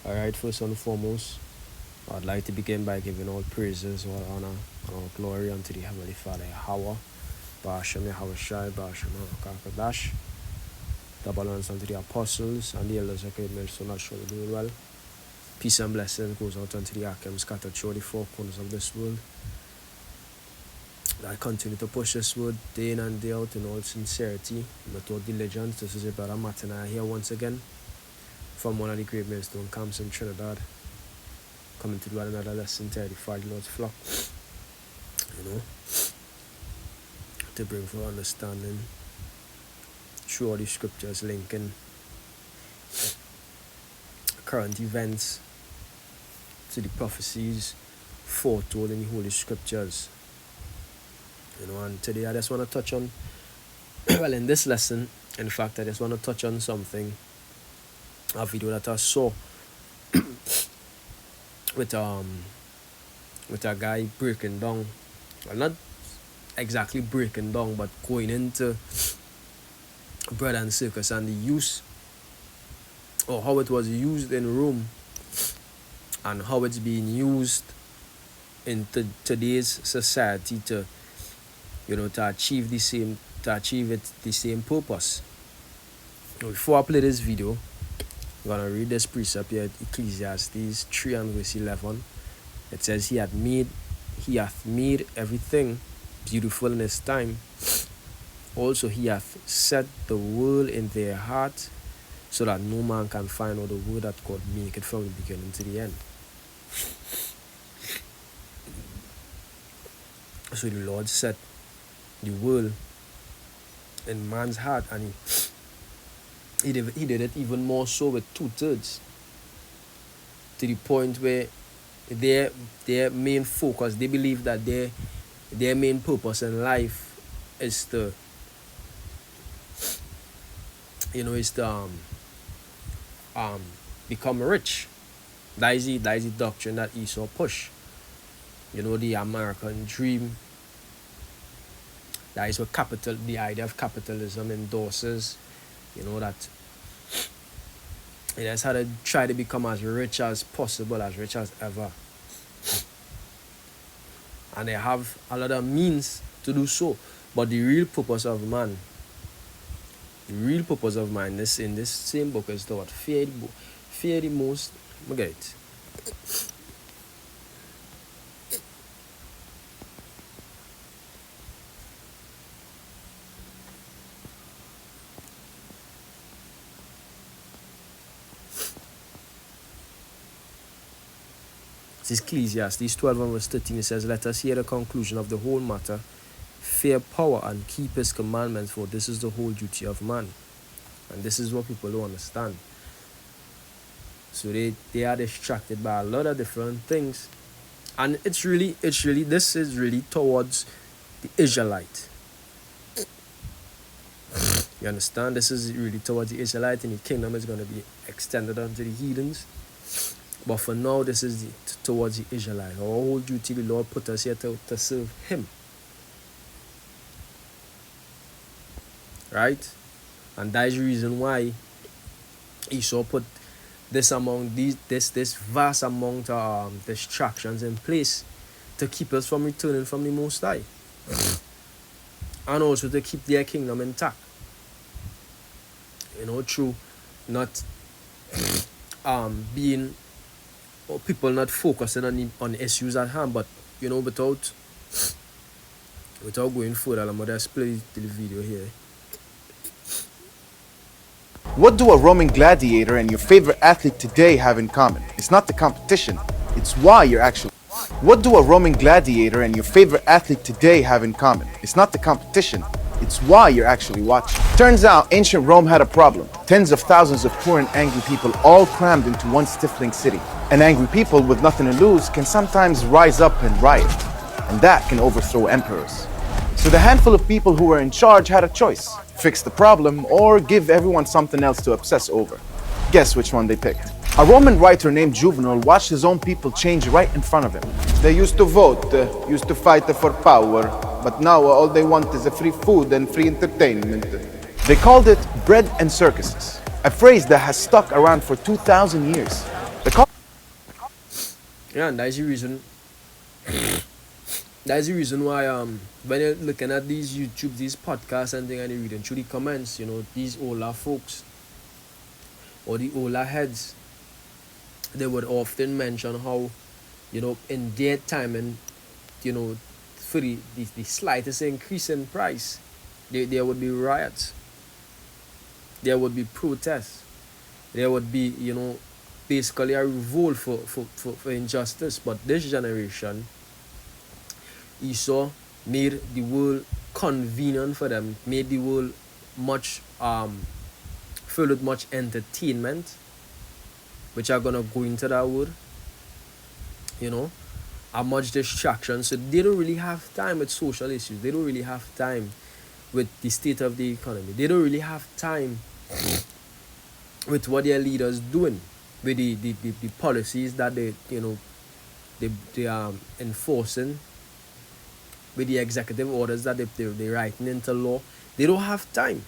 Alright, first and foremost, I'd like to begin by giving all praises, all honor, and all glory unto the Heavenly Father, Yahweh, Ba'ashem Yahweh Shai, Ba'ashem Hakakadash, double honors unto the apostles and the elders of great so not surely doing well. Peace and blessing goes out unto the Akim scattered through the four corners of this world. I continue to push this word day in and day out in all sincerity, with all diligence. This is your brother Martin and I here once again from one of the great millstone camps in Trinidad, coming to do another lesson to edify the Lord's flock, to bring for understanding through all the scriptures linking current events to the prophecies foretold in the Holy Scriptures. And today I just want to touch on, well, in this lesson, in fact, I just want to touch on something, a video that I saw with a guy breaking down, well, not exactly breaking down, but going into bread and circus and the use, or how it was used in Rome and how it's being used in today's society to achieve the same purpose. Now, before I play this video, I'm gonna read this precept here, Ecclesiastes 3 and verse 11. It says, He hath made everything beautiful in his time. Also he hath set the world in their heart, so that no man can find out the word that God make it from the beginning to the end. So the Lord set the world in man's heart, and he did it even more so with 2/3, to the point where their main focus, they believe that their main purpose in life is to become rich. That is the doctrine that Esau push. The American dream. That is what the idea of capitalism endorses. That it has had to try to become as rich as possible, as rich as ever. And they have a lot of means to do so. But the real purpose of man, in this same book is to what? Fear the most. Look at it. This is Ecclesiastes 12 and verse 13. It says, Let us hear the conclusion of the whole matter. Fear power and keep his commandments, for this is the whole duty of man. And this is what people don't understand. So they are distracted by a lot of different things. And this is really towards the Israelite. You understand? This is really towards the Israelite, and the kingdom is going to be extended unto the heathens. But for now, this is towards the Israelite. Our whole duty, the Lord put us here to serve him. Right? And that is the reason why Esau put this vast amount of distractions in place to keep us from returning from the Most High. And also to keep their kingdom intact. Through not being, or people not focusing on issues at hand, but without going further, I'm gonna play the video here. What do a Roman gladiator and your favorite athlete today have in common? It's not the competition, it's why you're actually. What do a Roman gladiator and your favorite athlete today have in common? It's not the competition, it's why you're actually watching. Turns out ancient Rome had a problem. Tens of thousands of poor and angry people all crammed into one stifling city. And angry people with nothing to lose can sometimes rise up and riot. And that can overthrow emperors. So the handful of people who were in charge had a choice. Fix the problem or give everyone something else to obsess over. Guess which one they picked. A Roman writer named Juvenal watched his own people change right in front of him. They used to vote, used to fight for power, but now all they want is a free food and free entertainment. They called it bread and circuses, a phrase that has stuck around for 2,000 years. The Yeah, and that's the reason why when you're looking at these YouTube, these podcasts and things, and you're reading through the comments, these older folks or the older heads, they would often mention how, in their time and, you know, for the slightest increase in price, there would be riots, there would be protests, there would be, basically a revolt for injustice. But this generation, Esau made the world convenient for them, made the world much filled with much entertainment, which are gonna go into that word, you know, are much distraction. So they don't really have time with social issues. They don't really have time with the state of the economy. They don't really have time with what their leaders doing, with the policies that they enforcing, with the executive orders that they're writing into law. They don't have time.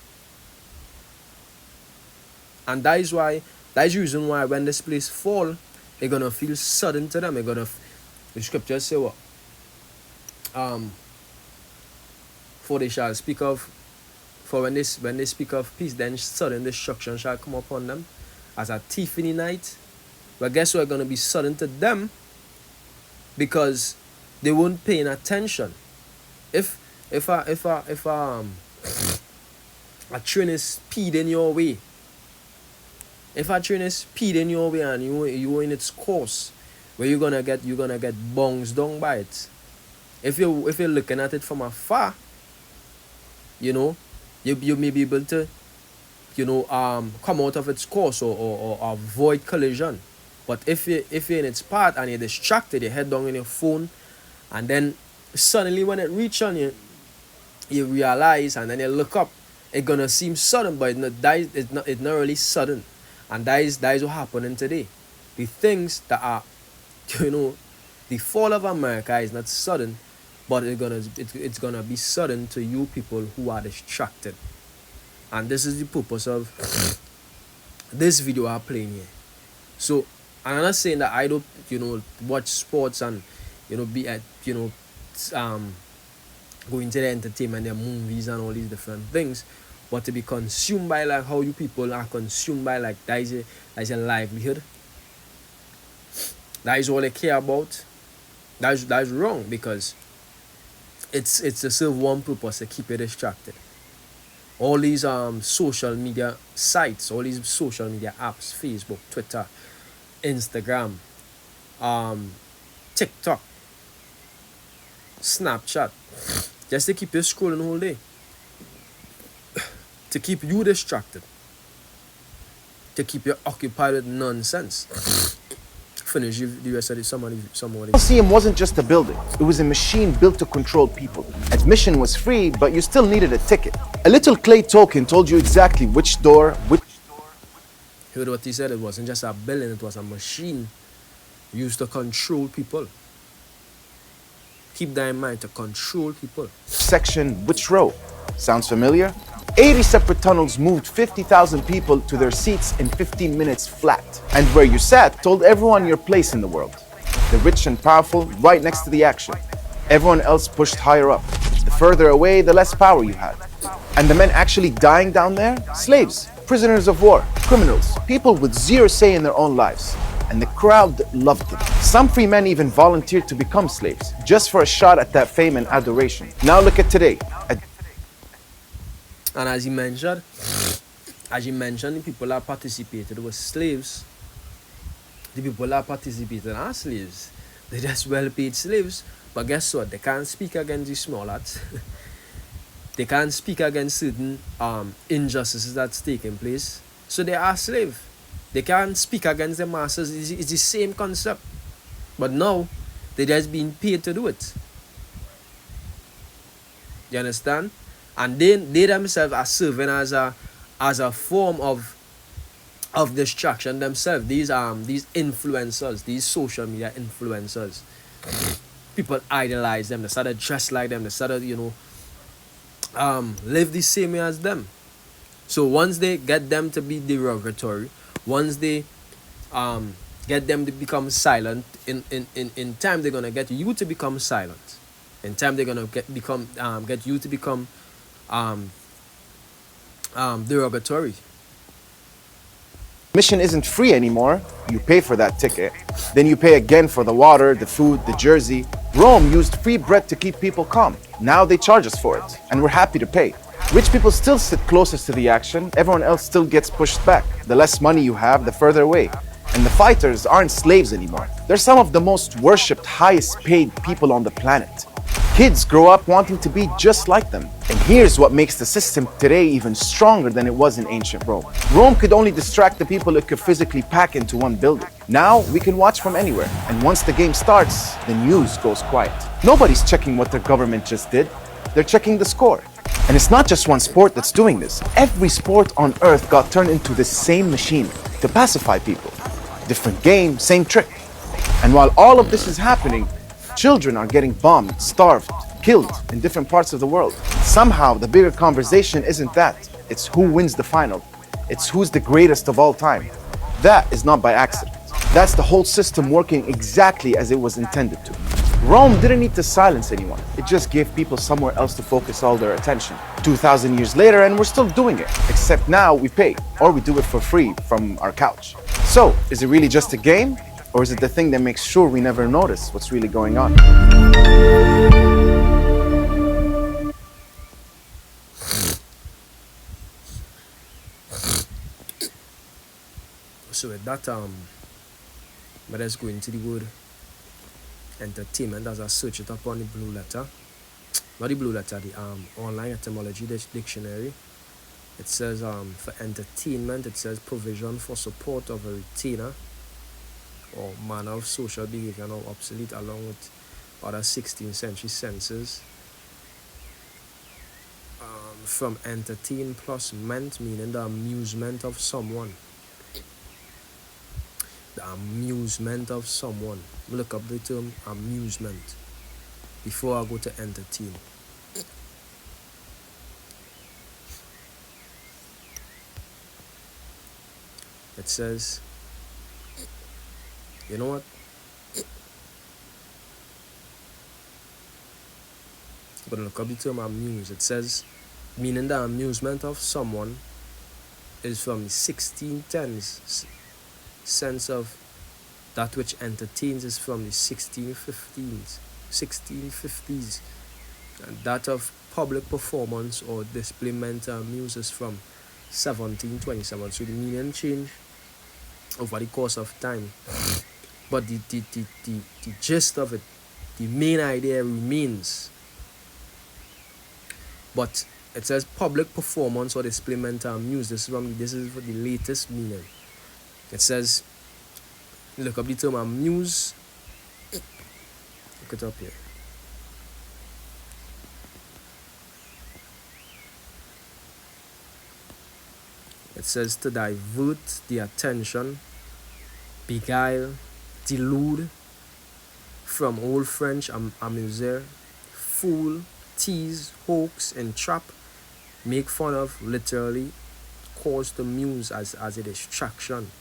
And that is the reason why when this place fall, they're gonna feel sudden to them. The scriptures say what? For they shall speak of for when they speak of peace, then sudden destruction shall come upon them as a thief in the night. But guess what? Gonna be sudden to them because they weren't paying attention. If a train is speeding your way, if a train is speeding your way and you in its course, where you're gonna get bounced down by it. If you're looking at it from afar, you may be able to come out of its course or avoid collision. But if you're in its path and you're distracted, you head down in your phone, and then suddenly when it reach on you, you realize, and then you look up, it's gonna seem sudden, but it's not really sudden. And that is what happening today. The things that are the fall of America is not sudden, but it's gonna be sudden to you people who are distracted. And this is the purpose of this video I'm playing here. So I'm not saying that I don't watch sports and be at going to the entertainment, the movies and all these different things, but to be consumed by like how you people are consumed by like that is a livelihood. That is all they care about. That's wrong, because it's to serve one purpose, to keep you distracted. All these social media sites, all these social media apps, Facebook, Twitter, Instagram, TikTok, Snapchat, just to keep you scrolling the whole day, to keep you distracted, to keep you occupied with nonsense. Finish the rest of the somebody. Colosseum wasn't just a building, it was a machine built to control people. Admission was free, but you still needed a ticket. A little clay token told you exactly which door. Heard what he said? It wasn't just a building, it was a machine used to control people. Keep that in mind, to control people. Section, which row? Sounds familiar? 80 separate tunnels moved 50,000 people to their seats in 15 minutes flat. And where you sat told everyone your place in the world. The rich and powerful right next to the action. Everyone else pushed higher up. The further away, the less power you had. And the men actually dying down there? Slaves, prisoners of war, criminals, people with zero say in their own lives. And the crowd loved them. Some free men even volunteered to become slaves, just for a shot at that fame and adoration. Now look at today. And as you mentioned, the people that participated were slaves. The people that participated are slaves. They're just well-paid slaves. But guess what? They can't speak against the small lads. They can't speak against certain injustices that's taking place. So they are slaves. They can't speak against the masters. It's the same concept. But now, they're just being paid to do it. You understand? And they themselves are serving as a form of distraction themselves. These influencers, these social media influencers, people idolize them. They started dress like them. They started live the same way as them. So once they get them to be derogatory, once they get them to become silent. In time they're gonna get you to become silent. In time they're gonna get you to become um, derogatory. Mission isn't free anymore. You pay for that ticket. Then you pay again for the water, the food, the jersey. Rome used free bread to keep people calm. Now they charge us for it, and we're happy to pay. Rich people still sit closest to the action. Everyone else still gets pushed back. The less money you have, the further away. And the fighters aren't slaves anymore. They're some of the most worshipped, highest paid people on the planet. Kids grow up wanting to be just like them. And here's what makes the system today even stronger than it was in ancient Rome. Rome could only distract the people it could physically pack into one building. Now we can watch from anywhere. And once the game starts, the news goes quiet. Nobody's checking what their government just did. They're checking the score. And it's not just one sport that's doing this. Every sport on earth got turned into this same machine to pacify people. Different game, same trick. And while all of this is happening, children are getting bombed, starved, killed in different parts of the world. Somehow, the bigger conversation isn't that. It's who wins the final. It's who's the greatest of all time. That is not by accident. That's the whole system working exactly as it was intended to. Rome didn't need to silence anyone. It just gave people somewhere else to focus all their attention. 2,000 years later, and we're still doing it. Except now we pay, or we do it for free from our couch. So, is it really just a game? Or is it the thing that makes sure we never notice what's really going on? So with that, let's go into the word entertainment as I search it up on the blue letter. Not the blue letter, the online etymology dictionary. It says for entertainment, it says provision for support of a retainer or manner of social behavior now obsolete along with other 16th century senses. From entertain plus ment, meaning the amusement of someone. The amusement of someone. Look up the term amusement before I go to entertain. It says, you know what? I'm gonna look up the term amuse. It says, meaning the amusement of someone is from the 1610s. Sense of that which entertains is from the 1650s, and that of public performance or display meant to amuse is from 1727. So the meaning changed over the course of time, but the gist of it, the main idea remains. But it says public performance or display meant to amuse. This is for the latest meaning. It says, look up the term amuse. Look it up here. It says to divert the attention, beguile, delude, from Old French amuser, fool, tease, hoax, entrap, make fun of, literally, cause to muse as a distraction.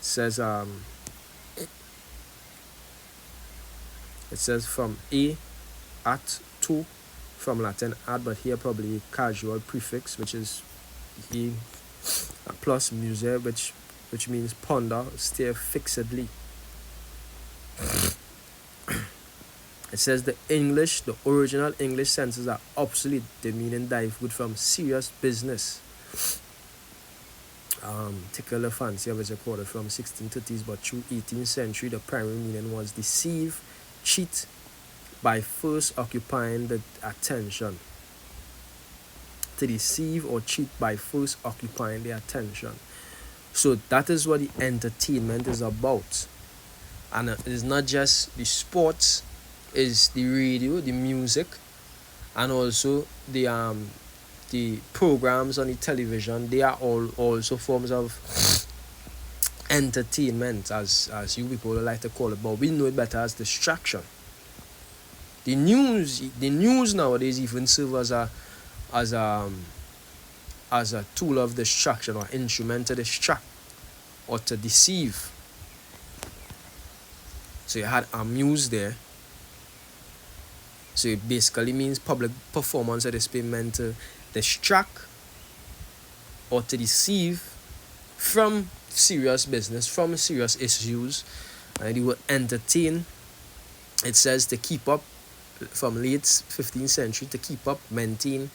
Says it says from a, at, to, from Latin ad, but here probably a casual prefix, which is a plus muser, which means ponder, stare fixedly. It says the original English senses are obsolete. The meaning divert from serious business. Tickle fancy of it recorded from 1630s, but through 18th century the primary meaning was deceive, cheat by first occupying the attention. To deceive or cheat by first occupying the attention. So that is what the entertainment is about. And it is not just the sports, it's the radio, the music, and also the programs on the television. They are all also forms of entertainment, as you people like to call it, but we know it better as distraction. The news nowadays even serve as a tool of distraction or instrument to distract. or to deceive. So you had amuse there. So it basically means public performance that is being meant to distract or to deceive from serious business, from serious issues. And they will entertain. It says to keep up from late 15th century, to keep up, maintain,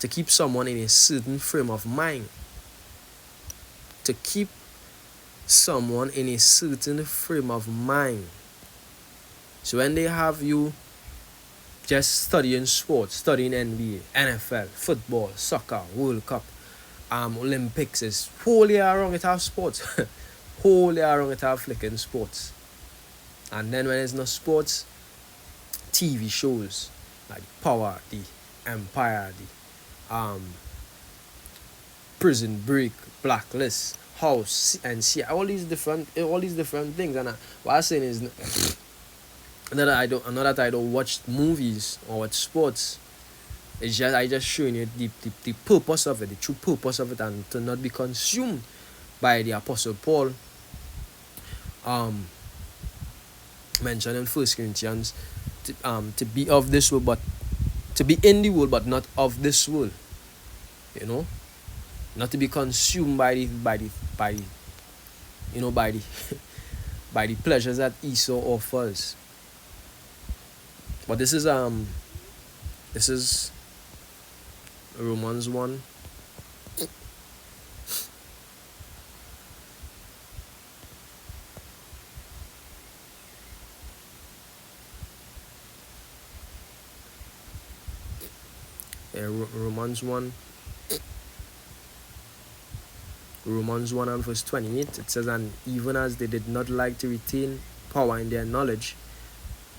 to keep someone in a certain frame of mind. To keep someone in a certain frame of mind. So when they have you just studying sports, studying NBA, NFL, football, soccer, World Cup, Olympics, is whole year around it have sports. Whole year around it have flicking sports. And then when there's no sports, TV shows like Power, the Empire, the Prison Break, Blacklist, House, and see all these different things. And what I'm saying is not that I don't watch movies or watch sports. It's just I just showing you the purpose of it, the true purpose of it, and to not be consumed by the Apostle Paul mentioned in 1 Corinthians to be of this world, but to be in the world but not of this world. You know? Not to be consumed by the by the by the pleasures that Esau offers. But this is Romans 1. Romans 1. Romans 1 and verse 28. It says, and even as they did not like to retain power in their knowledge,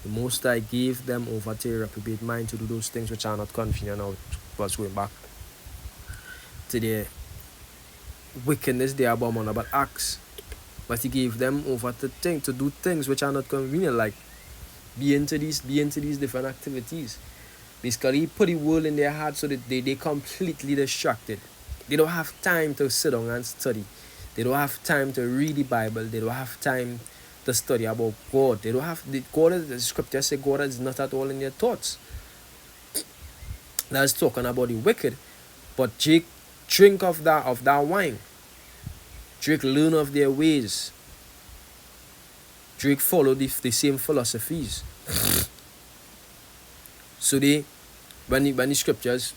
the Most High gave them over to a reprobate mind to do those things which are not convenient. Now, was going back to their wickedness, their abominable acts. But he gave them over to do things which are not convenient, like be into these different activities. Basically, he put the world in their heart so that they completely distracted. They don't have time to sit down and study. They don't have time to read the Bible. They don't have time to study about God. They don't have the scripture say God is not at all in their thoughts. That's talking about the wicked. But Jake, drink of that wine. Drake, learn of their ways. Drake, follow the same philosophies. So when the scriptures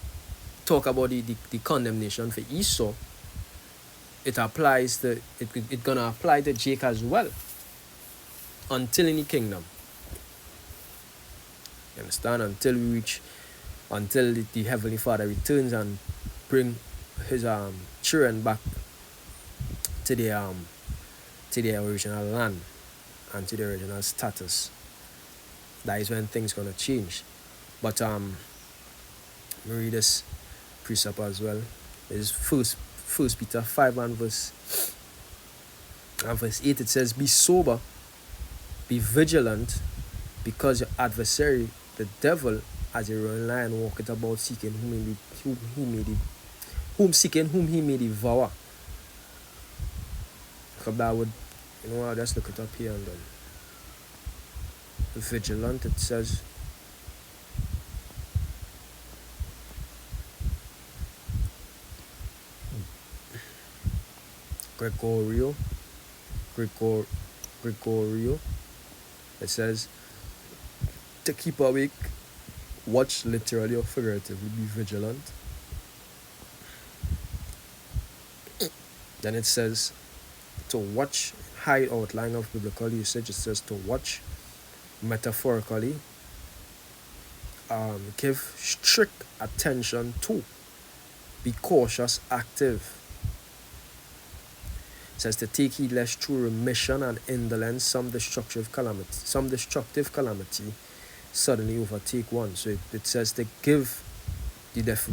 talk about the condemnation for Esau, it applies to it gonna apply to Jake as well. Until in the kingdom. You understand? Until the Heavenly Father returns and bring his children back to their original land and to their original status. That is when things gonna change. But let me read this precept as well. It's First Peter 5 and verse 8. It says, be sober, be vigilant, because your adversary, the devil, as a roaring lion, walketh about seeking whom he may devour. Because that would, I'll just look it up here and then. Vigilant, it says. Gregorio. It says to keep awake, watch, literally or figuratively, be vigilant. Then it says to watch, high outline of biblical usage. It says to watch, metaphorically, give strict attention to, be cautious, active. It says to take heed lest through remission and indolence some destructive calamity suddenly overtake one. So it says to give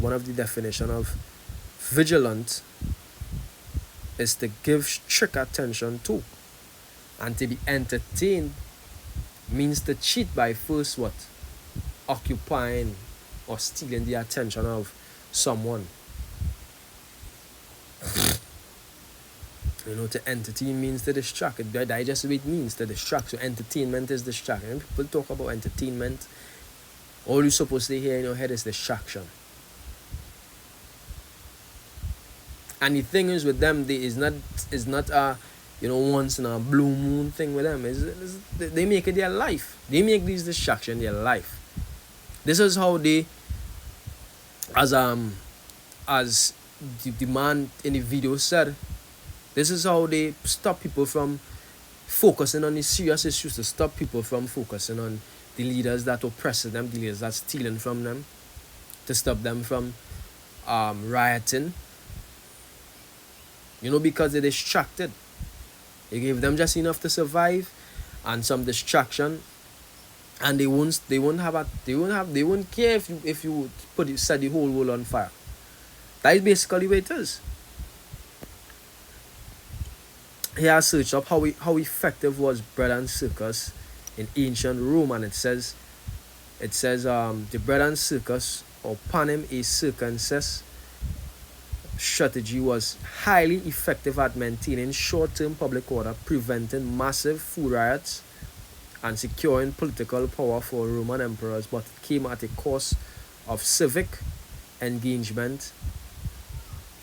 one of the definition of vigilant is to give strict attention to. And to be entertained means to cheat by first what? Occupying or stealing the attention of someone. To entertain means to distract. That just what it means, to distract. So entertainment is distraction. When people talk about entertainment, all you're supposed to hear in your head is distraction. And the thing is with them, is not a once in a blue moon thing with them. They make it their life. They make these distractions their life. This is how they, as the man in the video said, this is how they stop people from focusing on the serious issues, to stop people from focusing on the leaders that oppress them, the leaders that stealing from them, to stop them from rioting. Because they're distracted. You give them just enough to survive and some distraction, and they won't care if you set the whole world on fire. That is basically what it is. Here I searched up how effective was bread and circus in ancient Rome, and it says the bread and circus, or panem et circenses, strategy was highly effective at maintaining short-term public order, preventing massive food riots, and securing political power for Roman emperors, but it came at a cost of civic engagement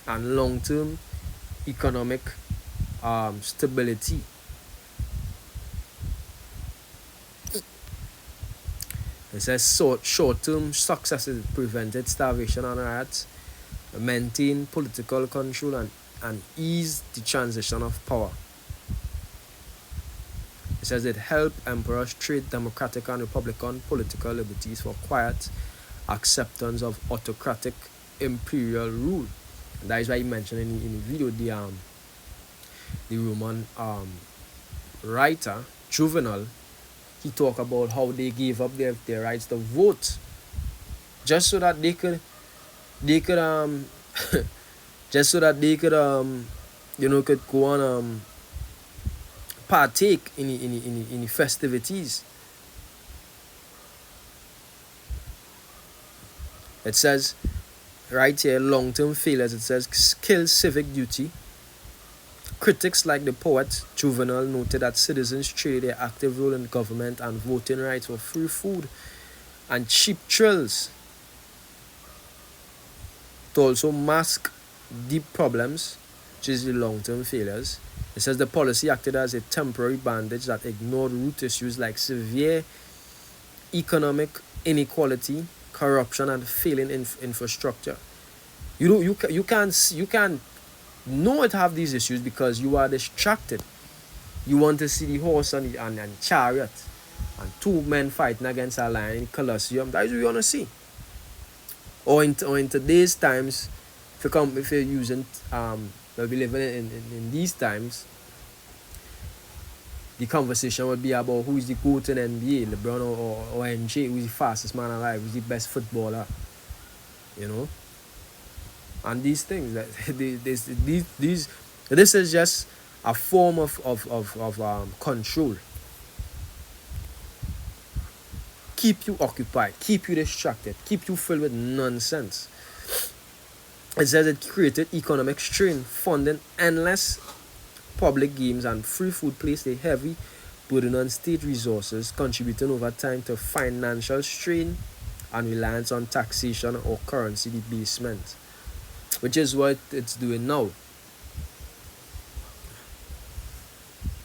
and long-term economic stability. It says short-term successes prevented starvation and riots, maintain political control, and ease the transition of power. It says it helped emperors trade democratic and republican political liberties for quiet acceptance of autocratic imperial rule. And that is why he mentioned in the video the Roman writer Juvenal. He talked about how they gave up their rights to vote just so that they could just so that they could could go on partake in the festivities. It says right here, long-term failures, it says kill civic duty. Critics like the poet Juvenal noted that citizens traded their active role in government and voting rights for free food and cheap thrills, to also mask deep problems, which is the long-term failures. It says the policy acted as a temporary bandage that ignored root issues like severe economic inequality, corruption, and failing infrastructure. You can't know it have these issues because you are distracted. You want to see the horse and chariot and two men fighting against a lion in Colosseum. That is what you want to see. Or in today's times, if you're using we'll be living in these times, the conversation would be about who is the GOAT in NBA, LeBron or MJ, who is the fastest man alive, who is the best footballer, and these things that this is just a form of control. Keep you occupied, keep you distracted, keep you filled with nonsense. It says it created economic strain, funding endless public games and free food, placed a heavy burden on state resources, contributing over time to financial strain and reliance on taxation or currency debasement, which is what it's doing now.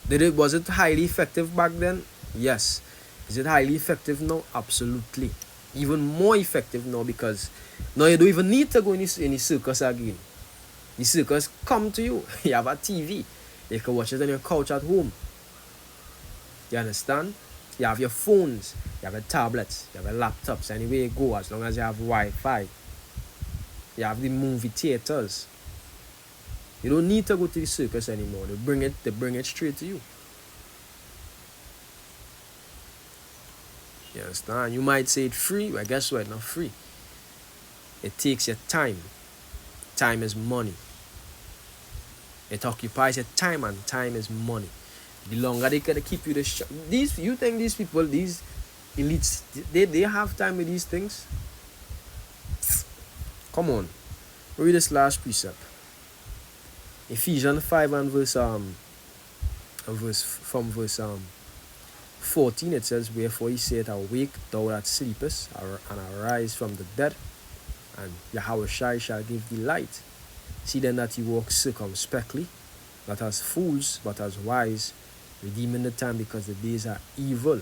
Was it highly effective back then? Yes. Is it highly effective now? Absolutely. Even more effective now, because now you don't even need to go in the circus again. The circus come to you. You have a TV. You can watch it on your couch at home. You understand? You have your phones. You have your tablets. You have your laptops. Anywhere you go, as long as you have Wi-Fi. You have the movie theaters. You don't need to go to the circus anymore. They bring it straight to you. You understand? You might say it's free, but guess what? Not free. It takes your time. Time is money. It occupies your time, and time is money. The longer they can keep you you think these people, these elites, they have time with these things? Come on. Read this last precept. Ephesians 5 and from verse 14, it says, "Wherefore he saith, Awake, thou that sleepest, and arise from the dead, and Yahweh shall give thee light. See then that ye walk circumspectly, not as fools, but as wise, redeeming the time, because the days are evil.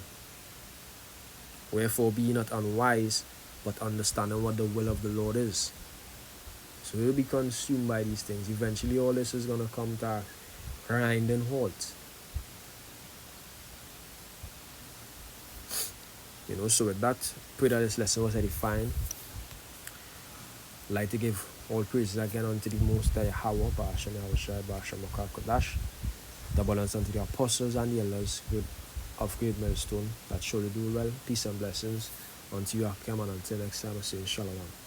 Wherefore be ye not unwise, but understanding what the will of the Lord is." So we'll be consumed by these things. Eventually all this is going to come to a grinding halt. So with that, pray that this lesson was edifying. I'd like to give all praises again unto the Most High Yahweh, Ba'ashem Yahushai, Ba'ashem Makar Kodash, double honors unto the apostles and the elders of Great Millstone, that surely do well. Peace and blessings unto you, Akim, and until next time, I say Shalom.